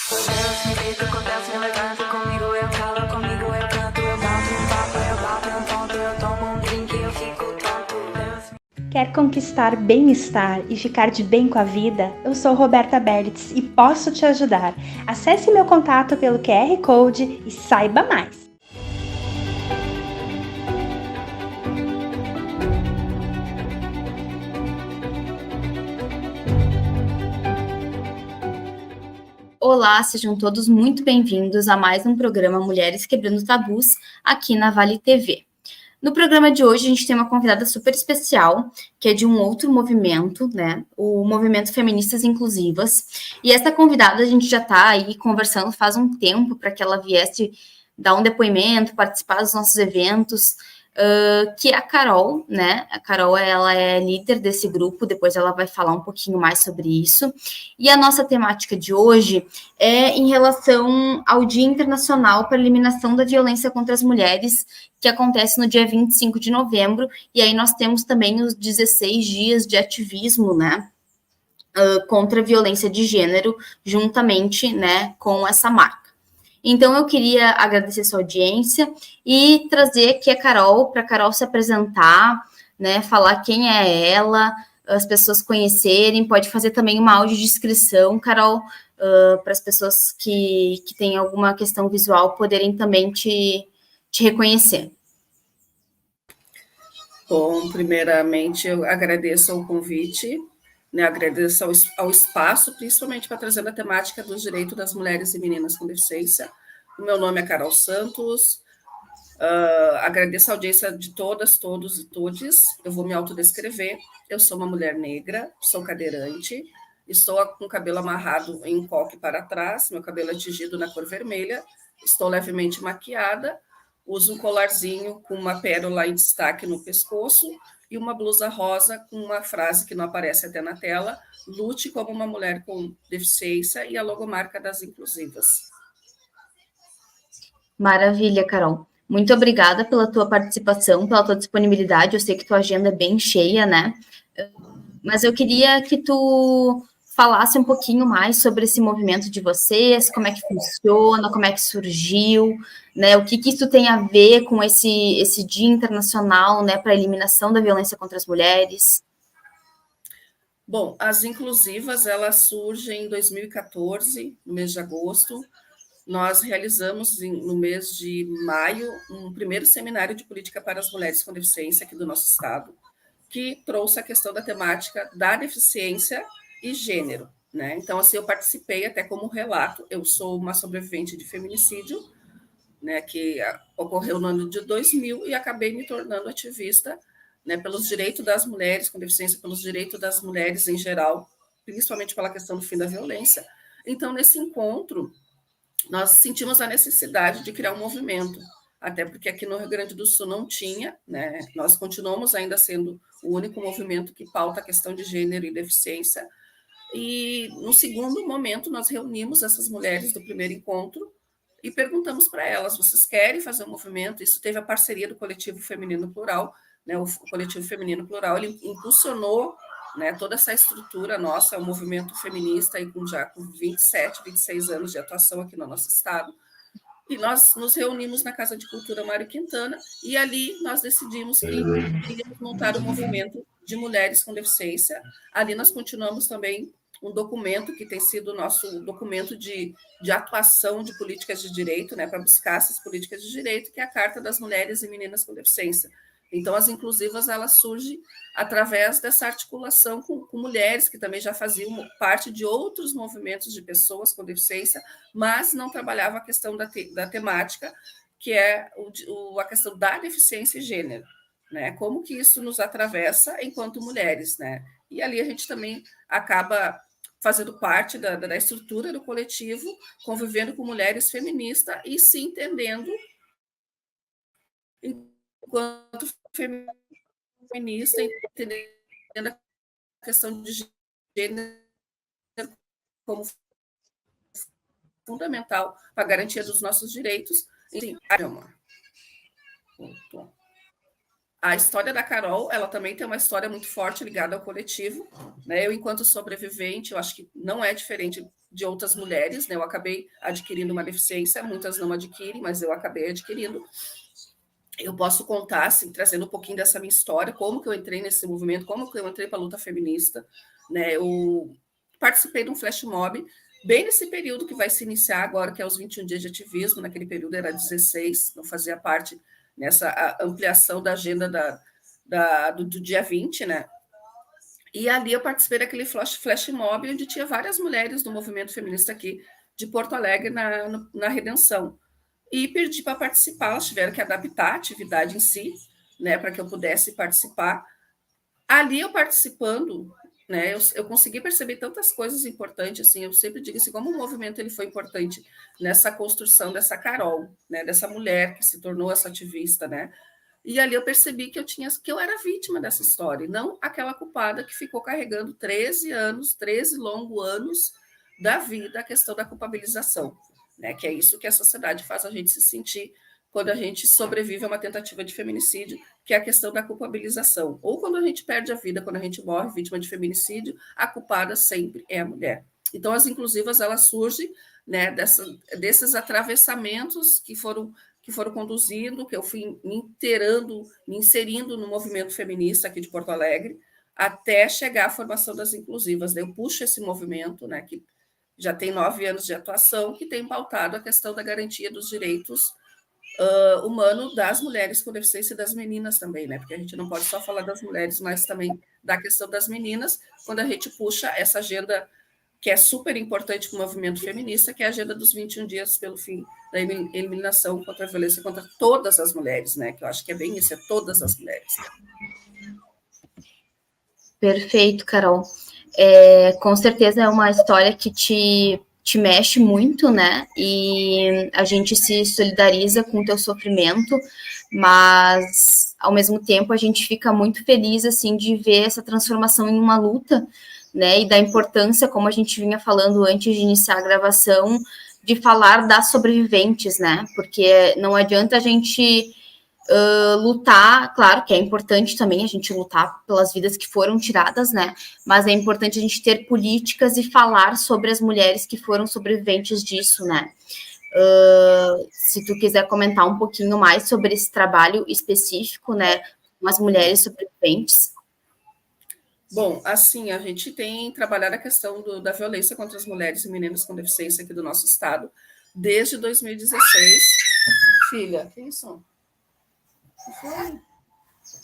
Quer conquistar bem-estar e ficar de bem com a vida? Eu sou Roberta Berlitz e posso te ajudar. Acesse meu contato pelo QR Code e saiba mais. Olá, sejam todos muito bem-vindos a mais um programa Mulheres Quebrando Tabus aqui na Vale TV. No programa de hoje, a gente tem uma convidada super especial, que é de um outro movimento, né? O Movimento Feministas Inclusivas. E essa convidada, a gente já está aí conversando faz um tempo para que ela viesse dar um depoimento, participar dos nossos eventos, que é a Carol, né? A Carol, ela é líder desse grupo, depois ela vai falar um pouquinho mais sobre isso. E a nossa temática de hoje é em relação ao Dia Internacional para a Eliminação da Violência contra as Mulheres, que acontece no dia 25 de novembro, e aí nós temos também os 16 dias de ativismo, né, contra a violência de gênero, juntamente, né, com essa marca. Então, eu queria agradecer sua audiência e trazer aqui a Carol, para a Carol se apresentar, né, falar quem é ela, as pessoas conhecerem, pode fazer também uma audiodescrição, Carol, para as pessoas que têm alguma questão visual poderem também te reconhecer. Bom, primeiramente, eu agradeço o convite, né, agradeço ao espaço, principalmente para trazer a temática dos direitos das mulheres e meninas com deficiência. O meu nome é Carol Santos, agradeço a audiência de todas, todos e todes. Eu vou me autodescrever. Eu sou uma mulher negra, sou cadeirante, estou com o cabelo amarrado em um coque para trás, meu cabelo é tingido na cor vermelha, estou levemente maquiada, uso um colarzinho com uma pérola em destaque no pescoço e uma blusa rosa com uma frase que não aparece até na tela: lute como uma mulher com deficiência, e a logomarca das inclusivas. Maravilha, Carol. Muito obrigada pela tua participação, pela tua disponibilidade. Eu sei que tua agenda é bem cheia, né? Mas eu queria que tu falasse um pouquinho mais sobre esse movimento de vocês, como é que funciona, como é que surgiu, né? O que isso tem a ver com esse Dia Internacional, né, para a eliminação da violência contra as mulheres? Bom, as inclusivas, elas surgem em 2014, no mês de agosto. Nós realizamos, no mês de maio, um primeiro seminário de política para as mulheres com deficiência aqui do nosso estado, que trouxe a questão da temática da deficiência e gênero, né? Então, assim, eu participei até como relato. Eu sou uma sobrevivente de feminicídio, né, que ocorreu no ano de 2000, e acabei me tornando ativista, né, pelos direitos das mulheres com deficiência, pelos direitos das mulheres em geral, principalmente pela questão do fim da violência. Então, nesse encontro, nós sentimos a necessidade de criar um movimento, até porque aqui no Rio Grande do Sul não tinha, né? Nós continuamos ainda sendo o único movimento que pauta a questão de gênero e deficiência. E no segundo momento, nós reunimos essas mulheres do primeiro encontro e perguntamos para elas: vocês querem fazer um movimento? Isso teve a parceria do Coletivo Feminino Plural, né? O Coletivo Feminino Plural, ele impulsionou, né, toda essa estrutura nossa, o movimento feminista, aí já com 27, 26 anos de atuação aqui no nosso estado. E nós nos reunimos na Casa de Cultura Mário Quintana, e ali nós decidimos que iríamos montar um movimento de mulheres com deficiência. Ali nós continuamos também um documento que tem sido o nosso documento de atuação de políticas de direito, né, para buscar essas políticas de direito, que é a Carta das Mulheres e Meninas com Deficiência. Então, as inclusivas, elas surgem através dessa articulação com mulheres que também já faziam parte de outros movimentos de pessoas com deficiência, mas não trabalhavam a questão da temática, que é a questão da deficiência e gênero, né? Como que isso nos atravessa enquanto mulheres, né? E ali a gente também acaba fazendo parte da estrutura do coletivo, convivendo com mulheres feministas e se entendendo enquanto feminista, entendendo a questão de gênero como fundamental para a garantia dos nossos direitos. Enfim, a história da Carol, ela também tem uma história muito forte ligada ao coletivo, né? Eu, enquanto sobrevivente, eu acho que não é diferente de outras mulheres, né? Eu acabei adquirindo uma deficiência, muitas não adquirem, mas eu acabei adquirindo. Eu posso contar, assim, trazendo um pouquinho dessa minha história, como que eu entrei nesse movimento, como que eu entrei para a luta feminista, né? Eu participei de um flash mob, bem nesse período que vai se iniciar agora, que é os 21 dias de ativismo, naquele período era 16, não fazia parte nessa ampliação da agenda do dia 20, né? E ali eu participei daquele flash mob, onde tinha várias mulheres do movimento feminista aqui de Porto Alegre na Redenção. E pedi para participar, elas tiveram que adaptar a atividade em si, né, para que eu pudesse participar. Ali eu participando, né, eu consegui perceber tantas coisas importantes, assim, eu sempre digo assim, como o movimento ele foi importante nessa construção dessa Carol, né, dessa mulher que se tornou essa ativista, né, e ali eu percebi que eu era vítima dessa história, e não aquela culpada que ficou carregando 13 anos, 13 longos anos da vida, a questão da culpabilização, né? Que é isso que a sociedade faz a gente se sentir quando a gente sobrevive a uma tentativa de feminicídio, que é a questão da culpabilização. Ou quando a gente perde a vida, quando a gente morre vítima de feminicídio, a culpada sempre é a mulher. Então, as inclusivas, elas surgem, né, desses atravessamentos que foram conduzindo, que eu fui me inserindo no movimento feminista aqui de Porto Alegre, até chegar à formação das inclusivas. Eu puxo esse movimento, né, que já tem 9 anos de atuação, que tem pautado a questão da garantia dos direitos humanos das mulheres com deficiência e das meninas também, né? Porque a gente não pode só falar das mulheres, mas também da questão das meninas, quando a gente puxa essa agenda que é super importante para o movimento feminista, que é a agenda dos 21 dias pelo fim da eliminação contra a violência contra todas as mulheres, né? Que eu acho que é bem isso, é todas as mulheres. Perfeito, Carol. Com certeza é uma história que te mexe muito, né? E a gente se solidariza com o teu sofrimento, mas ao mesmo tempo a gente fica muito feliz assim de ver essa transformação em uma luta, né? E da importância, como a gente vinha falando antes de iniciar a gravação, de falar das sobreviventes, né? Porque não adianta a gente lutar, claro que é importante também a gente lutar pelas vidas que foram tiradas, né? Mas é importante a gente ter políticas e falar sobre as mulheres que foram sobreviventes disso, né? Se tu quiser comentar um pouquinho mais sobre esse trabalho específico, né, com as mulheres sobreviventes. Bom, assim, a gente tem trabalhado a questão da violência contra as mulheres e meninas com deficiência aqui do nosso estado desde 2016. Filha, que isso?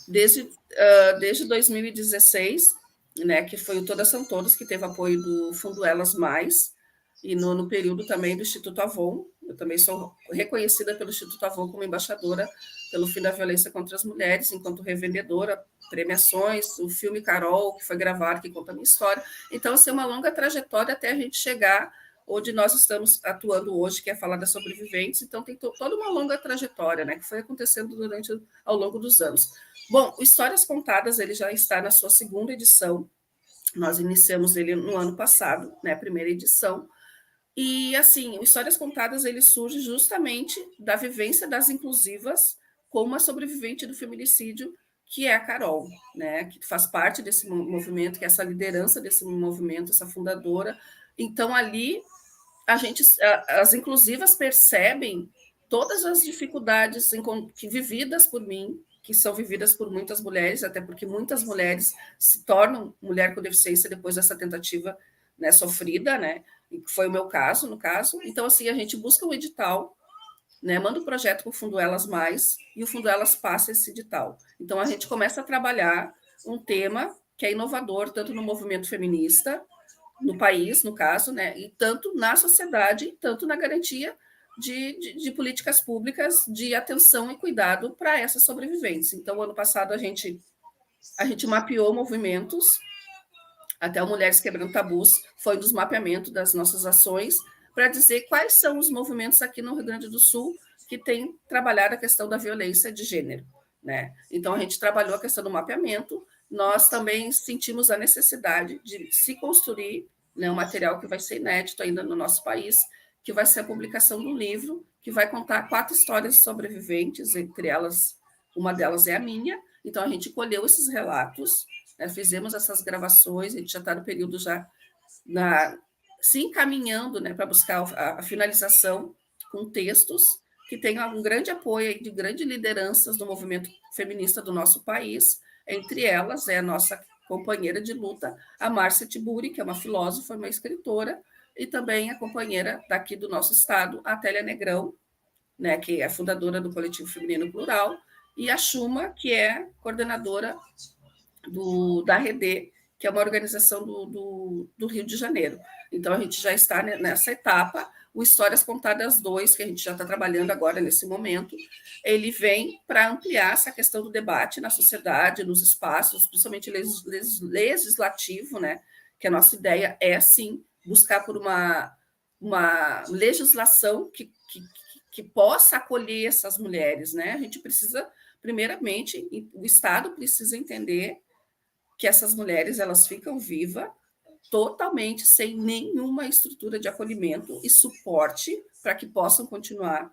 Desde 2016, né, que foi o Todas São Todas, que teve apoio do Fundo Elas Mais, e no período também do Instituto Avon. Eu também sou reconhecida pelo Instituto Avon como embaixadora pelo fim da violência contra as mulheres, enquanto revendedora, premiações, o filme Carol, que foi gravado, que conta a minha história. Então, assim, é uma longa trajetória até a gente chegar onde nós estamos atuando hoje, que é falar das sobreviventes. Então, tem toda uma longa trajetória, né, que foi acontecendo ao longo dos anos. Bom, o Histórias Contadas, ele já está na sua segunda edição. Nós iniciamos ele no ano passado, né, a primeira edição. E, assim, o Histórias Contadas, ele surge justamente da vivência das inclusivas com uma sobrevivente do feminicídio, que é a Carol, né, que faz parte desse movimento, que é essa liderança desse movimento, essa fundadora. Então, ali, as inclusivas percebem todas as dificuldades que vividas por mim, que são vividas por muitas mulheres, até porque muitas mulheres se tornam mulher com deficiência depois dessa tentativa, né, sofrida, né, que foi o meu caso, no caso. Então, assim, a gente busca um edital, né, manda o projeto para o Fundo Elas Mais, e o Fundo Elas passa esse edital. Então, a gente começa a trabalhar um tema que é inovador, tanto no movimento feminista, no país, no caso, né, e tanto na sociedade, tanto na garantia de políticas públicas de atenção e cuidado para essas sobreviventes. Então, ano passado, a gente mapeou movimentos, até o Mulheres Quebrando Tabus foi um dos mapeamentos das nossas ações, para dizer quais são os movimentos aqui no Rio Grande do Sul que têm trabalhado a questão da violência de gênero, né? Então, a gente trabalhou a questão do mapeamento. Nós também sentimos a necessidade de se construir, né, um material que vai ser inédito ainda no nosso país, que vai ser a publicação de um livro que vai contar 4 histórias sobreviventes, entre elas, uma delas é a minha. Então, a gente colheu esses relatos, né, fizemos essas gravações, a gente já está no período já se encaminhando, né, para buscar a finalização com textos que tenham um grande apoio de grandes lideranças do movimento feminista do nosso país. Entre elas é a nossa companheira de luta, a Márcia Tiburi, que é uma filósofa, uma escritora, e também a companheira daqui do nosso estado, a Télia Negrão, né, que é fundadora do Coletivo Feminino Plural, e a Chuma, que é coordenadora da RED, que é uma organização do Rio de Janeiro. Então, a gente já está nessa etapa. O Histórias Contadas 2, que a gente já está trabalhando agora nesse momento, ele vem para ampliar essa questão do debate na sociedade, nos espaços, principalmente legislativo, né? Que a nossa ideia é, sim, buscar por uma legislação que possa acolher essas mulheres, né? A gente precisa, primeiramente, o Estado precisa entender que essas mulheres elas ficam vivas totalmente sem nenhuma estrutura de acolhimento e suporte para que possam continuar.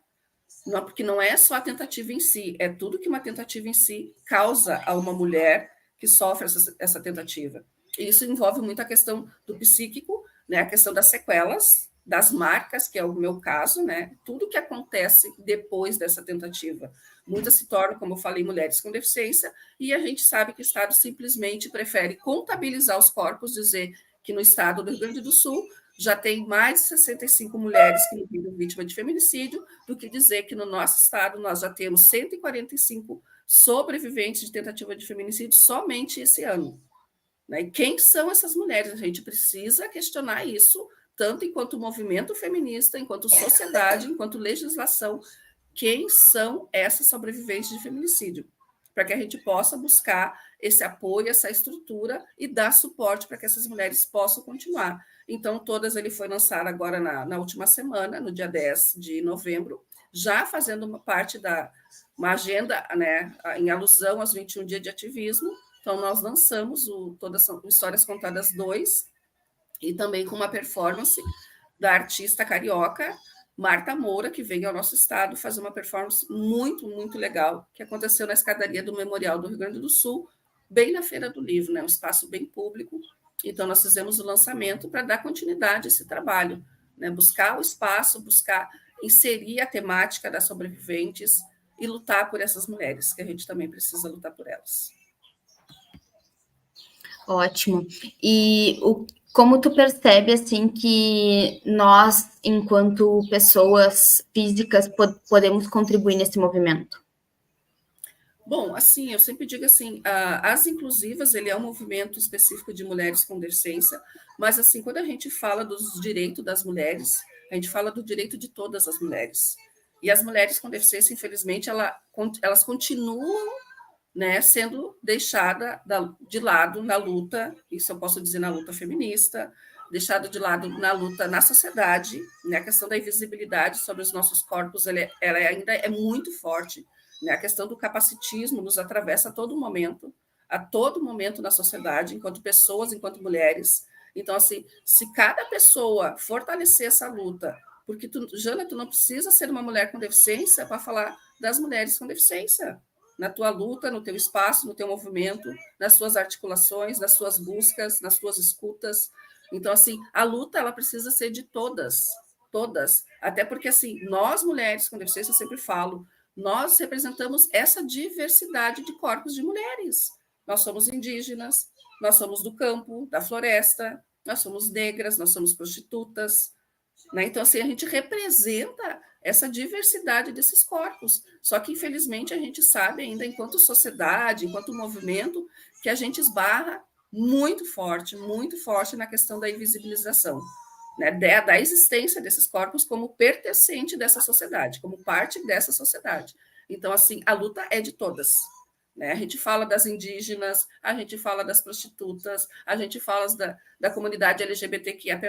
Não, porque não é só a tentativa em si, é tudo que uma tentativa em si causa a uma mulher que sofre essa tentativa. E isso envolve muito a questão do psíquico, né, a questão das sequelas, das marcas, que é o meu caso, né, tudo que acontece depois dessa tentativa. Muitas se tornam, como eu falei, mulheres com deficiência, e a gente sabe que o Estado simplesmente prefere contabilizar os corpos, dizer que no estado do Rio Grande do Sul já tem mais de 65 mulheres que morreram vítimas de feminicídio, do que dizer que no nosso estado nós já temos 145 sobreviventes de tentativa de feminicídio somente esse ano. Né? E quem são essas mulheres? A gente precisa questionar isso, tanto enquanto movimento feminista, enquanto sociedade, enquanto legislação. Quem são essas sobreviventes de feminicídio? Para que a gente possa buscar esse apoio, essa estrutura e dar suporte para que essas mulheres possam continuar. Então, todas ele foi lançado agora na última semana, no dia 10 de novembro, já fazendo uma parte uma agenda, né, em alusão aos 21 dias de ativismo. Então, nós lançamos todas as Histórias Contadas 2, e também com uma performance da artista carioca, Marta Moura, que veio ao nosso estado fazer uma performance muito, muito legal, que aconteceu na escadaria do Memorial do Rio Grande do Sul, bem na Feira do Livro, né? Um espaço bem público. Então, nós fizemos o lançamento para dar continuidade a esse trabalho, né? Buscar o espaço, buscar inserir a temática das sobreviventes e lutar por essas mulheres, que a gente também precisa lutar por elas. Ótimo. E como tu percebe, assim, que nós, enquanto pessoas físicas, podemos contribuir nesse movimento? Bom, assim, eu sempre digo assim, as inclusivas, ele é um movimento específico de mulheres com deficiência, mas, assim, quando a gente fala dos direitos das mulheres, a gente fala do direito de todas as mulheres. E as mulheres com deficiência, infelizmente, elas continuam, né, sendo deixada de lado na luta, isso eu posso dizer na luta feminista, deixado de lado na luta na sociedade, né, a questão da invisibilidade sobre os nossos corpos, ela ainda é muito forte, né, a questão do capacitismo nos atravessa a todo momento na sociedade, enquanto pessoas, enquanto mulheres. Então, assim, se cada pessoa fortalecer essa luta, porque, Jana, tu não precisa ser uma mulher com deficiência para falar das mulheres com deficiência, na tua luta, no teu espaço, no teu movimento, nas suas articulações, nas suas buscas, nas suas escutas. Então, assim, a luta ela precisa ser de todas, todas. Até porque, assim, nós mulheres com deficiência, eu sempre falo, nós representamos essa diversidade de corpos de mulheres. Nós somos indígenas, nós somos do campo, da floresta, nós somos negras, nós somos prostitutas, né? Então, assim, a gente representa essa diversidade desses corpos. Só que, infelizmente, a gente sabe ainda, enquanto sociedade, enquanto movimento, que a gente esbarra muito forte na questão da invisibilização, né? Da existência desses corpos como pertencente dessa sociedade, como parte dessa sociedade. Então, assim, a luta é de todas. Né? A gente fala das indígenas, a gente fala das prostitutas, a gente fala da comunidade LGBTQIA+,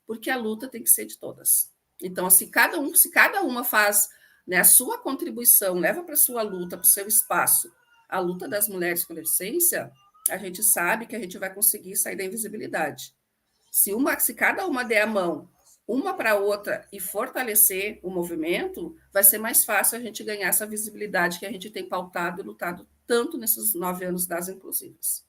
porque a luta tem que ser de todas. Então, se cada uma faz, né, a sua contribuição, leva para a sua luta, para o seu espaço, a luta das mulheres com deficiência, a gente sabe que a gente vai conseguir sair da invisibilidade. Se cada uma der a mão uma para a outra e fortalecer o movimento, vai ser mais fácil a gente ganhar essa visibilidade que a gente tem pautado e lutado tanto nesses 9 anos das inclusivas.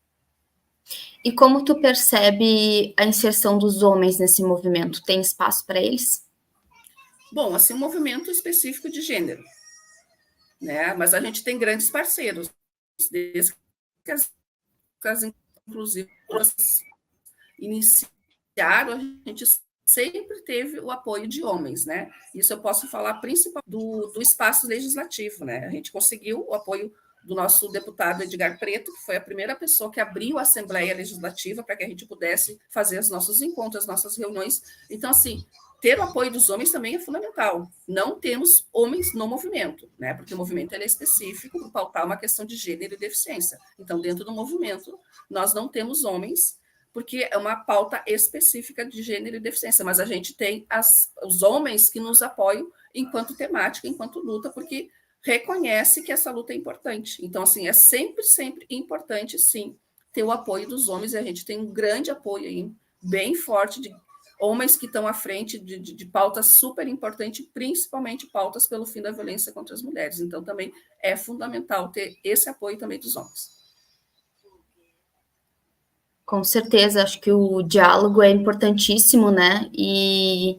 E como tu percebe a inserção dos homens nesse movimento? Tem espaço para eles? Bom, assim, um movimento específico de gênero, né? Mas a gente tem grandes parceiros, desde que as inclusivas iniciaram, a gente sempre teve o apoio de homens, né? Isso eu posso falar principalmente do espaço legislativo, né? A gente conseguiu o apoio do nosso deputado Edgar Preto, que foi a primeira pessoa que abriu a Assembleia Legislativa para que a gente pudesse fazer os nossos encontros, as nossas reuniões. Então, assim, ter o apoio dos homens também é fundamental. Não temos homens no movimento, né? Porque o movimento é específico para pautar uma questão de gênero e deficiência. Então, dentro do movimento, nós não temos homens, porque é uma pauta específica de gênero e deficiência, mas a gente tem os homens que nos apoiam enquanto temática, enquanto luta, porque reconhece que essa luta é importante. Então, assim, é sempre, sempre importante, sim, ter o apoio dos homens, e a gente tem um grande apoio aí, bem forte, de homens que estão à frente de pautas super importantes, principalmente pautas pelo fim da violência contra as mulheres. Então, também é fundamental ter esse apoio também dos homens. Com certeza, acho que o diálogo é importantíssimo, né? E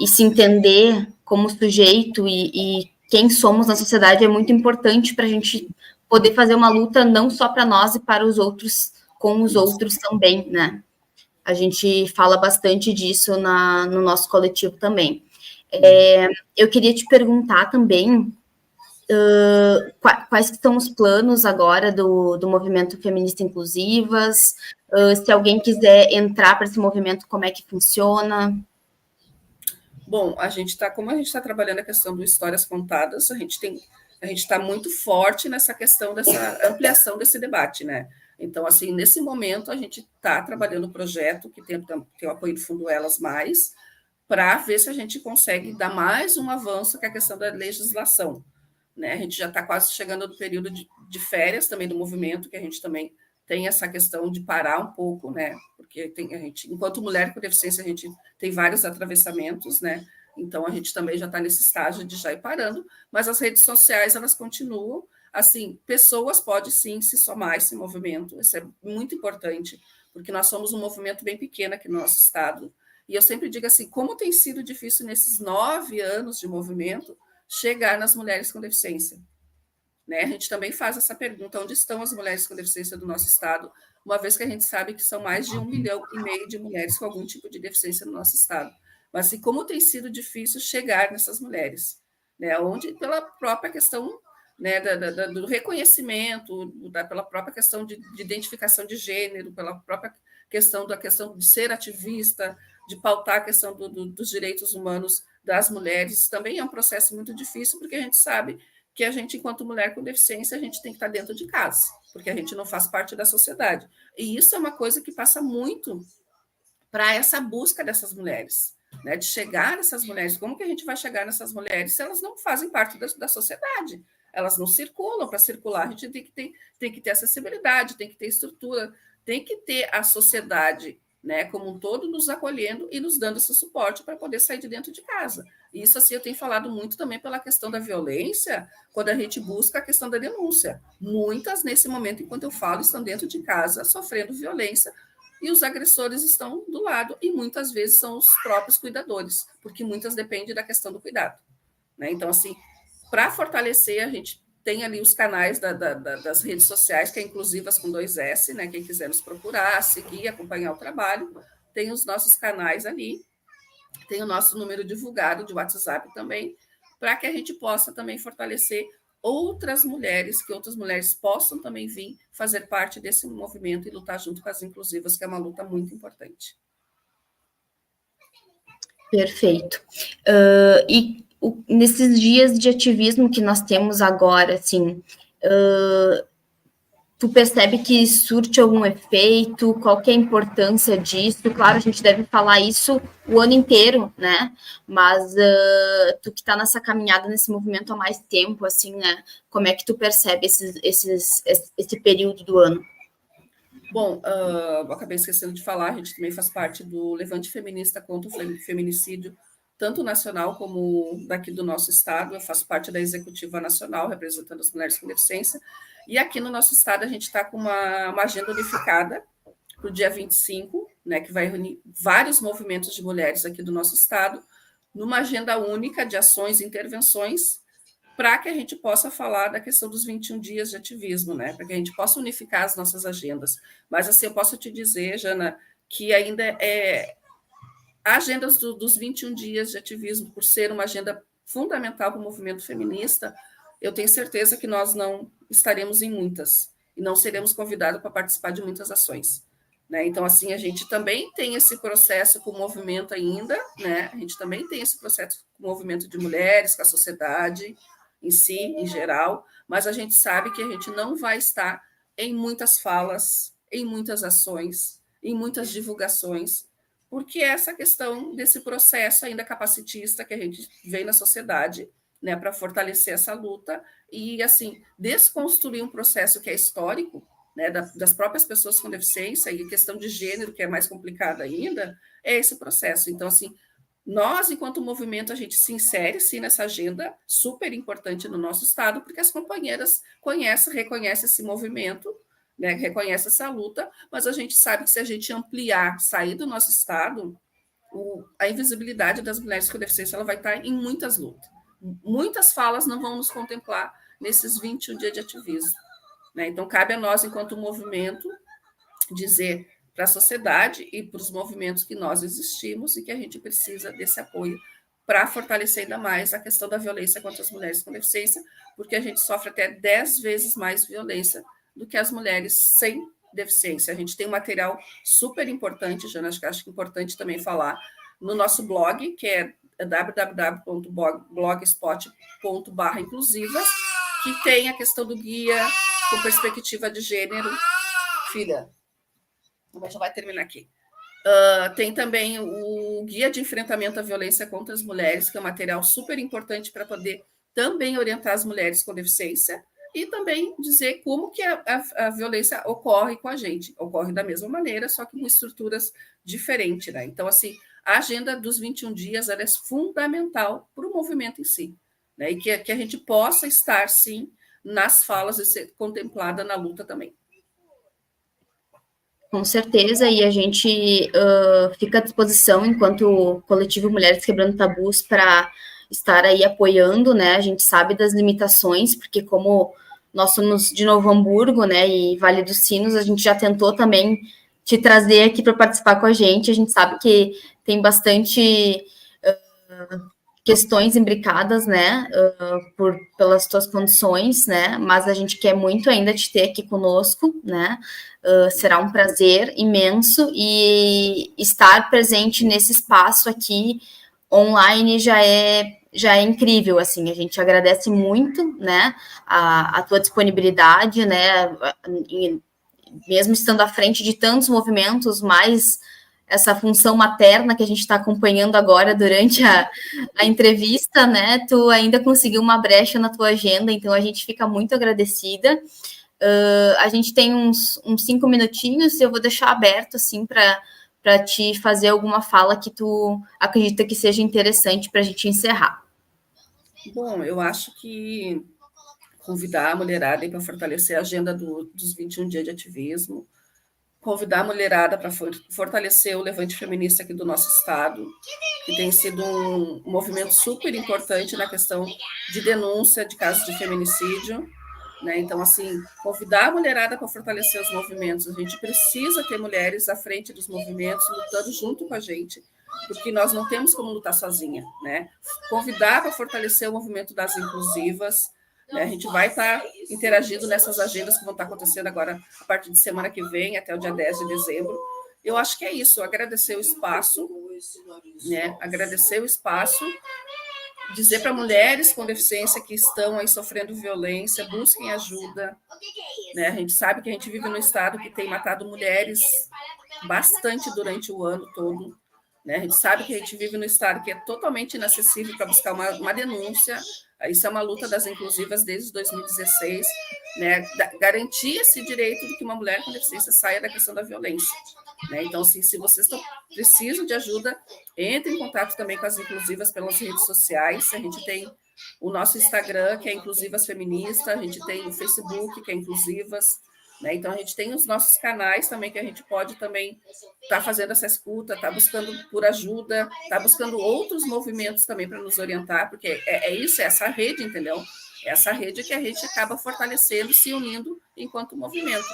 se entender como sujeito e quem somos na sociedade é muito importante para a gente poder fazer uma luta não só para nós e para os outros, com os outros também, né? A gente fala bastante disso no nosso coletivo também. Eu queria te perguntar também quais são os planos agora do movimento Feminista Inclusivas, se alguém quiser entrar para esse movimento, como é que funciona? Bom, como a gente está trabalhando a questão do Histórias Contadas, a gente está muito forte nessa questão dessa ampliação desse debate, né? Então, assim, nesse momento, a gente está trabalhando um projeto que tem o apoio do Fundo Elas Mais, para ver se a gente consegue dar mais um avanço que é a questão da legislação, né? A gente já está quase chegando no período de férias também do movimento, que a gente também tem essa questão de parar um pouco, né? Porque a gente, enquanto mulher com deficiência, a gente tem vários atravessamentos, né? Então a gente também já está nesse estágio de já ir parando, mas as redes sociais elas continuam. Assim, pessoas podem sim se somar a esse movimento, isso é muito importante, porque nós somos um movimento bem pequeno aqui no nosso estado. E eu sempre digo assim, como tem sido difícil nesses 9 anos de movimento chegar nas mulheres com deficiência. Né? A gente também faz essa pergunta, onde estão as mulheres com deficiência do nosso estado, uma vez que a gente sabe que são mais de 1,5 milhão de mulheres com algum tipo de deficiência no nosso estado. Mas assim, como tem sido difícil chegar nessas mulheres, né? Onde pela própria questão, né, do reconhecimento, pela própria questão de identificação de gênero, pela própria questão de ser ativista, de pautar a questão dos direitos humanos das mulheres, também é um processo muito difícil, porque a gente sabe que a gente, enquanto mulher com deficiência, a gente tem que estar dentro de casa, porque a gente não faz parte da sociedade. E isso é uma coisa que passa muito para essa busca dessas mulheres, né? De chegar nessas mulheres. Como que a gente vai chegar nessas mulheres se elas não fazem parte da sociedade? Elas não circulam. Para circular, a gente tem que ter acessibilidade, tem que ter estrutura, tem que ter a sociedade, né, como um todo, nos acolhendo e nos dando esse suporte para poder sair de dentro de casa. Isso, assim, eu tenho falado muito também pela questão da violência, quando a gente busca a questão da denúncia. Muitas, nesse momento, enquanto eu falo, estão dentro de casa sofrendo violência e os agressores estão do lado, e muitas vezes são os próprios cuidadores, porque muitas dependem da questão do cuidado. Né? Então, assim, para fortalecer, a gente tem ali os canais das redes sociais, que é Inclusivas com 2S, né? Quem quiser nos procurar, seguir, acompanhar o trabalho, tem os nossos canais ali, tem o nosso número divulgado de WhatsApp também, para que a gente possa também fortalecer outras mulheres, que outras mulheres possam também vir fazer parte desse movimento e lutar junto com as inclusivas, que é uma luta muito importante. Perfeito. Nesses dias de ativismo que nós temos agora, assim, tu percebe que surte algum efeito? Qual que é a importância disso? Claro, a gente deve falar isso o ano inteiro, né? Mas tu que está nessa caminhada, nesse movimento há mais tempo, assim, né? Como é que tu percebe esse período do ano? Bom, eu acabei esquecendo de falar, a gente também faz parte do Levante Feminista contra o Feminicídio, tanto nacional como daqui do nosso estado. Eu faço parte da Executiva Nacional, representando as mulheres com deficiência, e aqui no nosso estado a gente está com uma agenda unificada, para o dia 25, né, que vai reunir vários movimentos de mulheres aqui do nosso estado, numa agenda única de ações e intervenções, para que a gente possa falar da questão dos 21 dias de ativismo, né, para que a gente possa unificar as nossas agendas. Mas, assim, eu posso te dizer, Jana, que ainda a agenda dos 21 dias de ativismo, por ser uma agenda fundamental para o movimento feminista, eu tenho certeza que nós não estaremos em muitas, e não seremos convidados para participar de muitas ações. Né? Então, assim, a gente também tem esse processo com o movimento ainda, né? A gente também tem esse processo com o movimento de mulheres, com a sociedade em si, em geral, mas a gente sabe que a gente não vai estar em muitas falas, em muitas ações, em muitas divulgações, porque essa questão desse processo ainda capacitista que a gente vê na sociedade, né, para fortalecer essa luta e, assim, desconstruir um processo que é histórico, né, das próprias pessoas com deficiência, e questão de gênero, que é mais complicada ainda, é esse processo. Então, assim, nós, enquanto movimento, a gente se insere, sim, nessa agenda super importante no nosso estado, porque as companheiras reconhecem esse movimento, né, reconhecem essa luta, mas a gente sabe que se a gente ampliar, sair do nosso estado, a invisibilidade das mulheres com deficiência ela vai estar em muitas lutas. Muitas falas não vão nos contemplar nesses 21 dias de ativismo. Né? Então, cabe a nós, enquanto movimento, dizer para a sociedade e para os movimentos que nós existimos e que a gente precisa desse apoio para fortalecer ainda mais a questão da violência contra as mulheres com deficiência, porque a gente sofre até 10 vezes mais violência do que as mulheres sem deficiência. A gente tem um material super importante, Jana, acho que é importante também falar, no nosso blog, que é www.blogspot.com/inclusivas, que tem a questão do guia com perspectiva de gênero. Filha, já vai terminar aqui. Tem também o guia de enfrentamento à violência contra as mulheres, que é um material super importante para poder também orientar as mulheres com deficiência e também dizer como que a violência ocorre com a gente. Ocorre da mesma maneira, só que com estruturas diferentes. Né? Então, assim, a agenda dos 21 dias ela é fundamental para o movimento em si. Né? E que a gente possa estar, sim, nas falas e ser contemplada na luta também. Com certeza, e a gente fica à disposição, enquanto coletivo Mulheres Quebrando Tabus, para estar aí apoiando, né? A gente sabe das limitações, porque como nós somos de Novo Hamburgo, né, e Vale dos Sinos, a gente já tentou também te trazer aqui para participar com a gente sabe que tem bastante questões imbricadas, né, pelas tuas condições, né, mas a gente quer muito ainda te ter aqui conosco, né, será um prazer imenso e estar presente nesse espaço aqui online já é incrível, assim, a gente agradece muito, né, a tua disponibilidade, né, mesmo estando à frente de tantos movimentos, mais essa função materna que a gente está acompanhando agora durante a entrevista, né, tu ainda conseguiu uma brecha na tua agenda, então a gente fica muito agradecida. A gente tem uns 5 minutinhos e eu vou deixar aberto, assim, para te fazer alguma fala que tu acredita que seja interessante para a gente encerrar. Bom, eu acho que convidar a mulherada para fortalecer a agenda dos 21 dias de ativismo, convidar a mulherada para fortalecer o levante feminista aqui do nosso estado, que tem sido um movimento super importante na questão de denúncia de casos de feminicídio. Né? Então, assim, convidar a mulherada para fortalecer os movimentos. A gente precisa ter mulheres à frente dos movimentos, lutando junto com a gente, porque nós não temos como lutar sozinha. Né? Convidar para fortalecer o movimento das inclusivas. Né? A gente vai estar interagindo nessas agendas que vão estar acontecendo agora a partir de semana que vem, até o dia 10 de dezembro. Eu acho que é isso, agradecer o espaço, né? Agradecer o espaço, dizer para mulheres com deficiência que estão aí sofrendo violência, busquem ajuda. Né? A gente sabe que a gente vive num estado que tem matado mulheres bastante durante o ano todo. Né? A gente sabe que a gente vive num estado que é totalmente inacessível para buscar uma denúncia. Isso é uma luta das inclusivas desde 2016, né? Garantir esse direito de que uma mulher com deficiência saia da questão da violência. Né? Então, se vocês precisam de ajuda, entre em contato também com as inclusivas pelas redes sociais. A gente tem o nosso Instagram, que é Inclusivas Feministas, a gente tem o Facebook, que é Inclusivas, né? Então, a gente tem os nossos canais também, que a gente pode também estar fazendo essa escuta, estar buscando por ajuda, estar buscando outros movimentos também para nos orientar, porque é isso, é essa rede, entendeu? Essa rede que a gente acaba fortalecendo, se unindo enquanto movimento.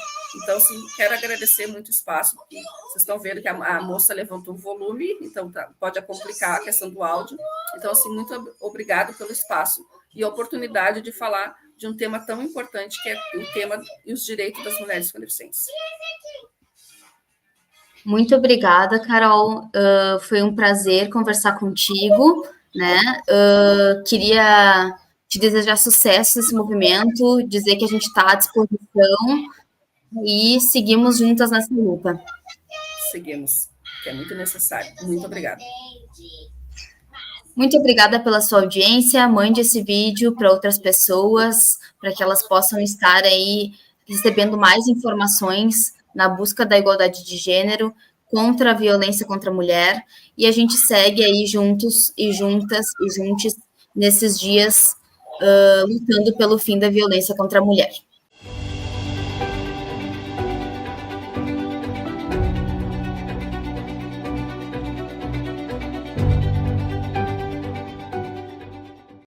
Então, assim, quero agradecer muito o espaço, porque vocês estão vendo que a moça levantou o volume, então pode complicar a questão do áudio. Então, assim, muito obrigado pelo espaço e a oportunidade de falar de um tema tão importante, que é o tema e os direitos das mulheres com deficiência. Muito obrigada, Carol. Foi um prazer conversar contigo, né? Queria te desejar sucesso nesse movimento, dizer que a gente está à disposição e seguimos juntas nessa luta. Seguimos, que é muito necessário. Muito obrigada. Muito obrigada pela sua audiência. Mande esse vídeo para outras pessoas, para que elas possam estar aí recebendo mais informações na busca da igualdade de gênero, contra a violência contra a mulher. E a gente segue aí juntos e juntas e juntos nesses dias lutando pelo fim da violência contra a mulher.